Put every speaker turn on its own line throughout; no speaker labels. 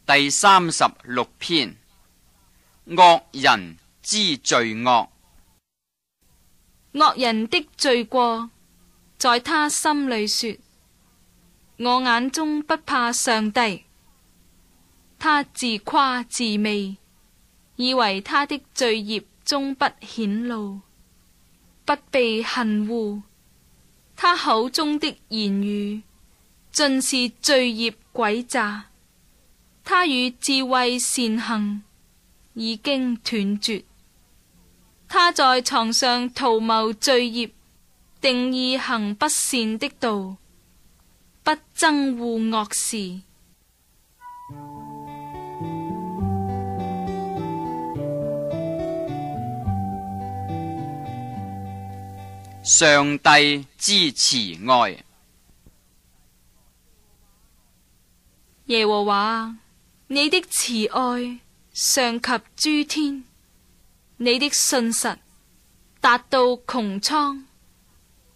第36篇，惡人之罪惡。
惡人的罪過，在他心裏說：我眼中不怕上帝。他自誇自媚，以為他的罪孽終不顯露，不被恨惡。他口中的言語盡是罪孽詭詐。他與智慧善行已經斷絕。他在床上圖謀罪孽，定意行不善的道，不憎惡惡事。
上帝之慈愛。
耶和華，你的慈愛上及諸天，你的信實達到穹蒼，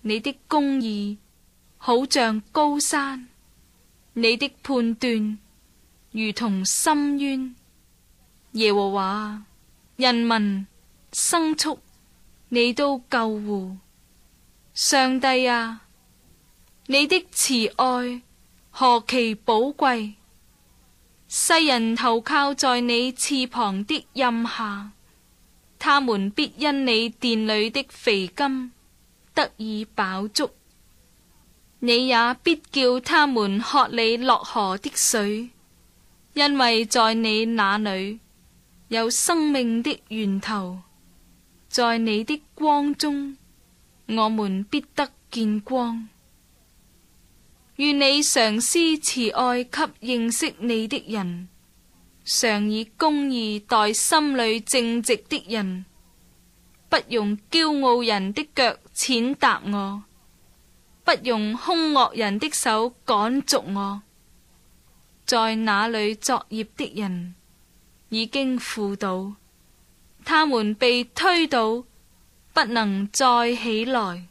你的公義好像高山，你的判斷如同深淵。耶和華，人民牲畜你都救護。上帝啊，你的慈愛何其寶貴！世人投靠在你翅膀的蔭下，他們必因你殿裏的肥甘得以飽足。你也必叫他們喝你落河的水，因為在你那裏有生命的源頭，在你的光中我們必得見光。願你常施慈愛給認識你的人，常以公義待心裏正直的人，不容驕傲人的腳踐踏我，不容兇惡人的手趕逐我。在那裏作孽的人已經腐倒，他們被推倒，不能再起來。